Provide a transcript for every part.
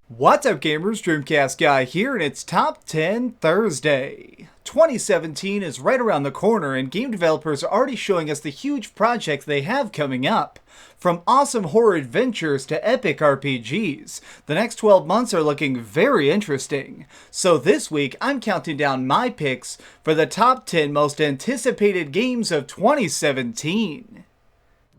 What's up gamers, DreamcastGuy here, and it's Top 10 Thursday. 2017 is right around the corner, and game developers are already showing us the huge projects they have coming up. From awesome horror adventures to epic RPGs, the next 12 months are looking very interesting. So this week, I'm counting down my picks for the top 10 most anticipated games of 2017.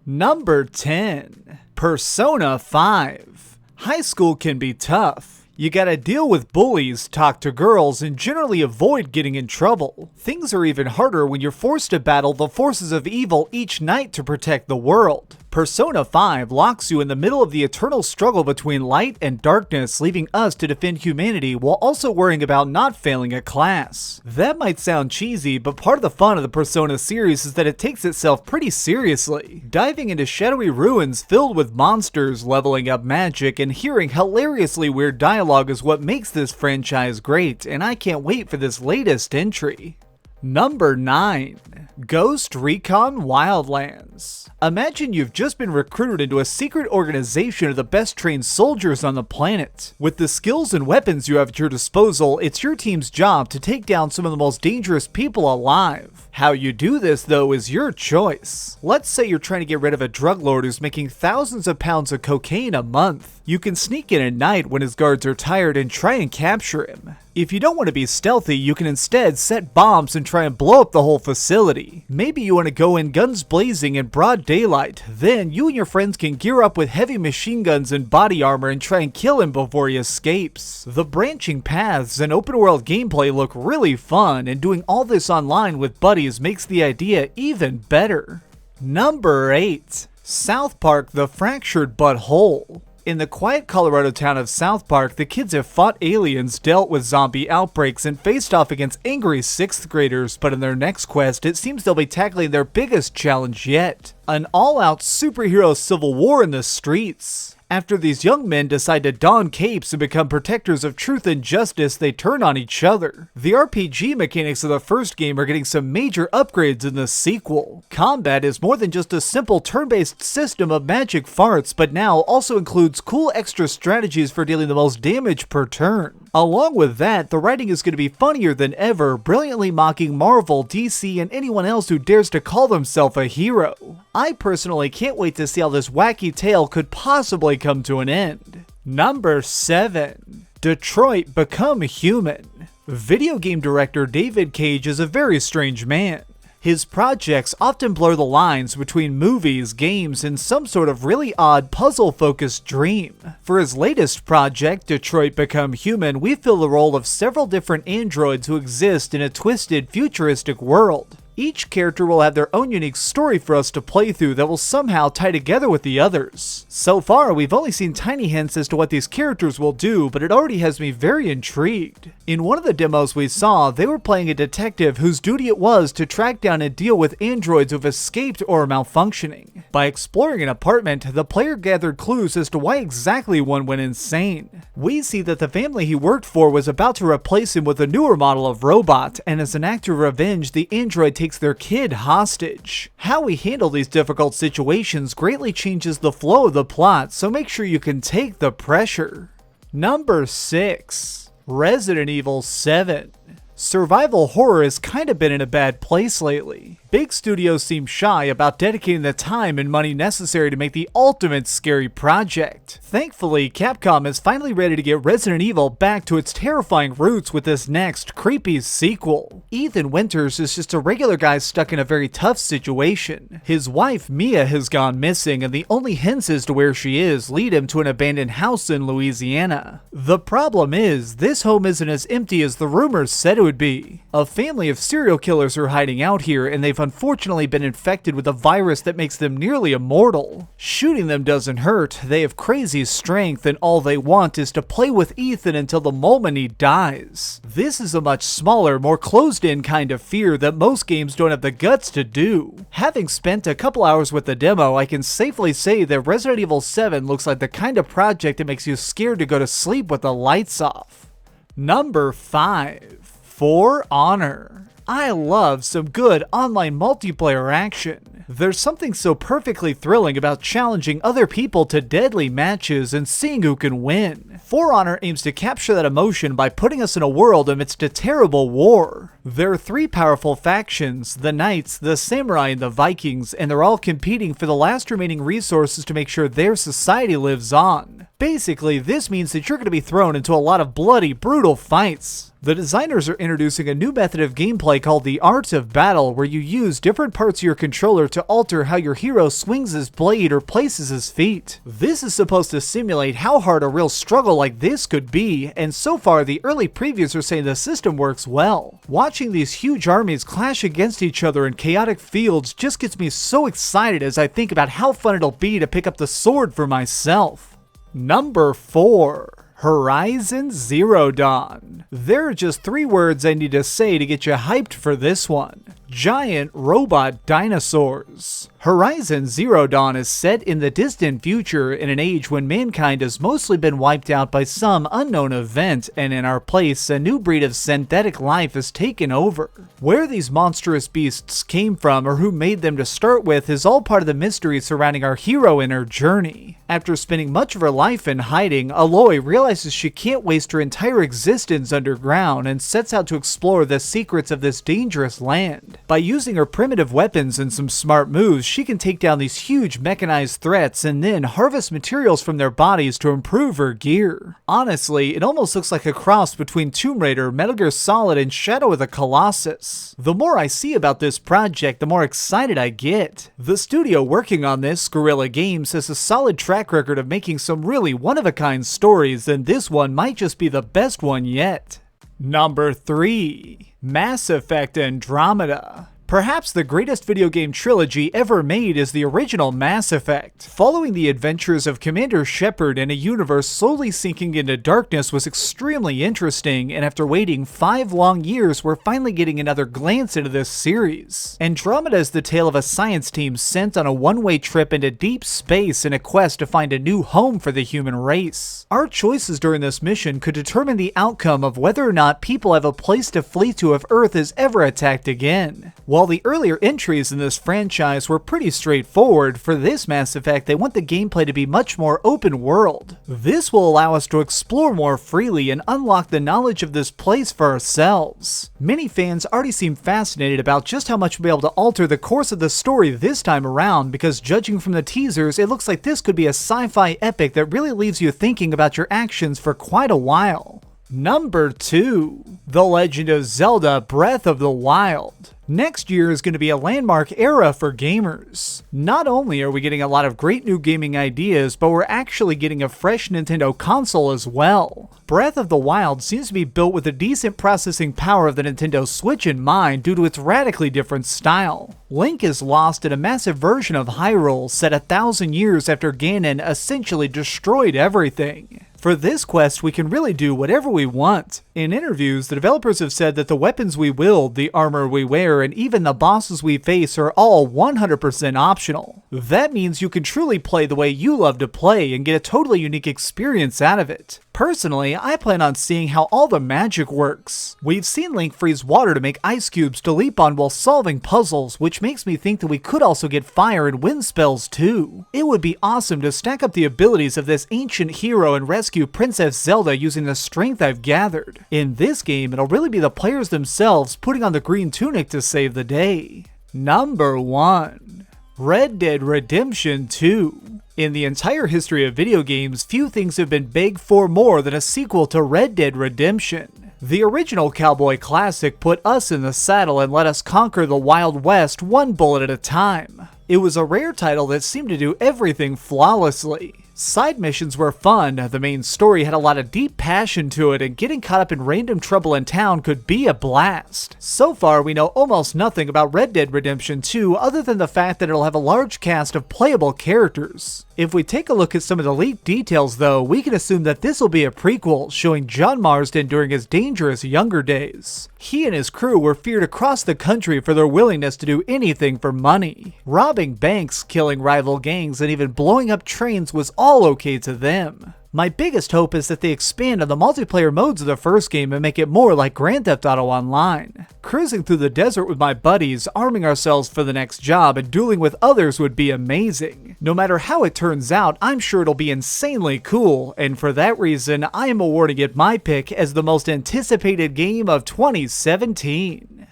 Number 10. Persona 5. High school can be tough. You gotta deal with bullies, talk to girls, and generally avoid getting in trouble. Things are even harder when you're forced to battle the forces of evil each night to protect the world. Persona 5 locks you in the middle of the eternal struggle between light and darkness, leaving us to defend humanity while also worrying about not failing a class. That might sound cheesy, but part of the fun of the Persona series is that it takes itself pretty seriously. Diving into shadowy ruins filled with monsters, leveling up magic, and hearing hilariously weird dialogue is what makes this franchise great, and I can't wait for this latest entry. Number 9. Ghost Recon Wildlands. Imagine you've just been recruited into a secret organization of the best trained soldiers on the planet. With the skills and weapons you have at your disposal, it's your team's job to take down some of the most dangerous people alive. How you do this, though, is your choice. Let's say you're trying to get rid of a drug lord who's making thousands of pounds of cocaine a month. You can sneak in at night when his guards are tired and try and capture him. If you don't want to be stealthy, you can instead set bombs and try and blow up the whole facility. Maybe you want to go in guns blazing in broad daylight. Then you and your friends can gear up with heavy machine guns and body armor and try and kill him before he escapes. The branching paths and open world gameplay look really fun, and doing all this online with buddies makes the idea even better. Number 8. South Park: The Fractured But Whole. In the quiet Colorado town of South Park, the kids have fought aliens, dealt with zombie outbreaks, and faced off against angry 6th graders, but in their next quest, it seems they'll be tackling their biggest challenge yet: an all-out superhero civil war in the streets. After these young men decide to don capes and become protectors of truth and justice, they turn on each other. The RPG mechanics of the first game are getting some major upgrades in the sequel. Combat is more than just a simple turn-based system of magic farts, but now also includes cool extra strategies for dealing the most damage per turn. Along with that, the writing is going to be funnier than ever, brilliantly mocking Marvel, DC, and anyone else who dares to call themselves a hero. I personally can't wait to see how this wacky tale could possibly come to an end. Number 7. Detroit: Become Human. Video game director David Cage is a very strange man. His projects often blur the lines between movies, games, and some sort of really odd puzzle-focused dream. For his latest project, Detroit: Become Human, we fill the role of several different androids who exist in a twisted, futuristic world. Each character will have their own unique story for us to play through that will somehow tie together with the others. So far, we've only seen tiny hints as to what these characters will do, but it already has me very intrigued. In one of the demos we saw, they were playing a detective whose duty it was to track down and deal with androids who've escaped or are malfunctioning. By exploring an apartment, the player gathered clues as to why exactly one went insane. We see that the family he worked for was about to replace him with a newer model of robot, and as an act of revenge, the android takes their kid hostage. How we handle these difficult situations greatly changes the flow of the plot, so make sure you can take the pressure. Number 6. Resident Evil 7. Survival horror has kinda been in a bad place lately. Big studios seem shy about dedicating the time and money necessary to make the ultimate scary project. Thankfully, Capcom is finally ready to get Resident Evil back to its terrifying roots with this next creepy sequel. Ethan Winters is just a regular guy stuck in a very tough situation. His wife, Mia, has gone missing, and the only hints as to where she is lead him to an abandoned house in Louisiana. The problem is, this home isn't as empty as the rumors said it would be. A family of serial killers are hiding out here, and they've unfortunately been infected with a virus that makes them nearly immortal. Shooting them doesn't hurt, they have crazy strength, and all they want is to play with Ethan until the moment he dies. This is a much smaller, more closed-in kind of fear that most games don't have the guts to do. Having spent a couple hours with the demo, I can safely say that Resident Evil 7 looks like the kind of project that makes you scared to go to sleep with the lights off. Number 5. For Honor. I love some good online multiplayer action. There's something so perfectly thrilling about challenging other people to deadly matches and seeing who can win. For Honor aims to capture that emotion by putting us in a world amidst a terrible war. There are three powerful factions, the Knights, the Samurai, and the Vikings, and they're all competing for the last remaining resources to make sure their society lives on. Basically, this means that you're going to be thrown into a lot of bloody, brutal fights. The designers are introducing a new method of gameplay called the Art of Battle, where you use different parts of your controller to alter how your hero swings his blade or places his feet. This is supposed to simulate how hard a real struggle like this could be, and so far the early previews are saying the system works well. Watching these huge armies clash against each other in chaotic fields just gets me so excited as I think about how fun it'll be to pick up the sword for myself. Number 4. Horizon Zero Dawn. There are just 3 words I need to say to get you hyped for this one. Giant robot dinosaurs. Horizon Zero Dawn is set in the distant future in an age when mankind has mostly been wiped out by some unknown event, and in our place, a new breed of synthetic life has taken over. Where these monstrous beasts came from or who made them to start with is all part of the mystery surrounding our hero and her journey. After spending much of her life in hiding, Aloy realizes she can't waste her entire existence underground and sets out to explore the secrets of this dangerous land. By using her primitive weapons and some smart moves, she can take down these huge mechanized threats and then harvest materials from their bodies to improve her gear. Honestly, it almost looks like a cross between Tomb Raider, Metal Gear Solid, and Shadow of the Colossus. The more I see about this project, the more excited I get. The studio working on this, Guerrilla Games, has a solid track record of making some really one-of-a-kind stories, and this one might just be the best one yet. Number 3. Mass Effect Andromeda. Perhaps the greatest video game trilogy ever made is the original Mass Effect. Following the adventures of Commander Shepard in a universe slowly sinking into darkness was extremely interesting, and after waiting 5 long years, we're finally getting another glance into this series. Andromeda is the tale of a science team sent on a one-way trip into deep space in a quest to find a new home for the human race. Our choices during this mission could determine the outcome of whether or not people have a place to flee to if Earth is ever attacked again. While the earlier entries in this franchise were pretty straightforward, for this Mass Effect they want the gameplay to be much more open world. This will allow us to explore more freely and unlock the knowledge of this place for ourselves. Many fans already seem fascinated about just how much we'll be able to alter the course of the story this time around, because judging from the teasers, it looks like this could be a sci-fi epic that really leaves you thinking about your actions for quite a while. Number 2. The Legend of Zelda Breath of the Wild. Next year is going to be a landmark era for gamers. Not only are we getting a lot of great new gaming ideas, but we're actually getting a fresh Nintendo console as well. Breath of the Wild seems to be built with a decent processing power of the Nintendo Switch in mind due to its radically different style. Link is lost in a massive version of Hyrule set 1,000 years after Ganon essentially destroyed everything. For this quest, we can really do whatever we want. In interviews, the developers have said that the weapons we wield, the armor we wear, and even the bosses we face are all 100% optional. That means you can truly play the way you love to play and get a totally unique experience out of it. Personally, I plan on seeing how all the magic works. We've seen Link freeze water to make ice cubes to leap on while solving puzzles, which makes me think that we could also get fire and wind spells too. It would be awesome to stack up the abilities of this ancient hero and rescue Princess Zelda using the strength I've gathered. In this game, it'll really be the players themselves putting on the green tunic to save the day. Number 1. Red Dead Redemption 2. In the entire history of video games, few things have been begged for more than a sequel to Red Dead Redemption. The original cowboy classic put us in the saddle and let us conquer the Wild West one bullet at a time. It was a rare title that seemed to do everything flawlessly. Side missions were fun, the main story had a lot of deep passion to it, and getting caught up in random trouble in town could be a blast. So far, we know almost nothing about Red Dead Redemption 2 other than the fact that it'll have a large cast of playable characters. If we take a look at some of the leaked details though, we can assume that this will be a prequel showing John Marston during his dangerous younger days. He and his crew were feared across the country for their willingness to do anything for money. Robbing banks, killing rival gangs, and even blowing up trains was all okay to them. My biggest hope is that they expand on the multiplayer modes of the first game and make it more like Grand Theft Auto Online. Cruising through the desert with my buddies, arming ourselves for the next job, and dueling with others would be amazing. No matter how it turns out, I'm sure it'll be insanely cool, and for that reason, I am awarding it my pick as the most anticipated game of 2017.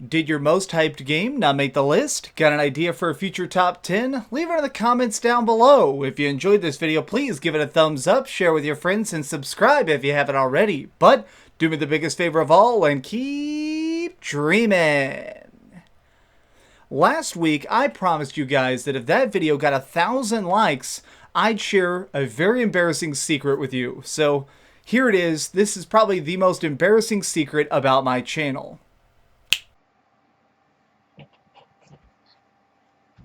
Did your most hyped game not make the list? Got an idea for a future top 10? Leave it in the comments down below. If you enjoyed this video, please give it a thumbs up, share with your friends, and subscribe if you haven't already. But do me the biggest favor of all and keep dreaming. Last week, I promised you guys that if that video got 1,000 likes, I'd share a very embarrassing secret with you. So here it is. This is probably the most embarrassing secret about my channel.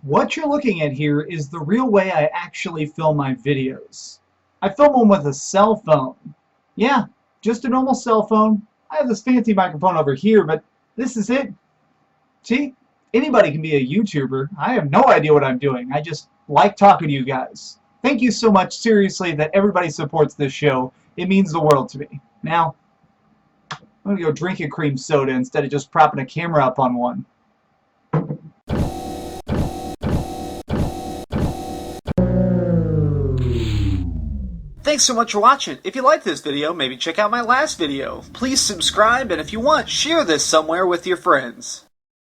What you're looking at here is the real way I actually film my videos. I film them with a cell phone. Yeah, just a normal cell phone. I have this fancy microphone over here, but this is it. See? Anybody can be a YouTuber. I have no idea what I'm doing. I just like talking to you guys. Thank you so much, seriously, that everybody supports this show. It means the world to me. Now, I'm going to go drink a cream soda instead of just propping a camera up on one. Thanks so much for watching. If you liked this video, maybe check out my last video. Please subscribe, and if you want, share this somewhere with your friends.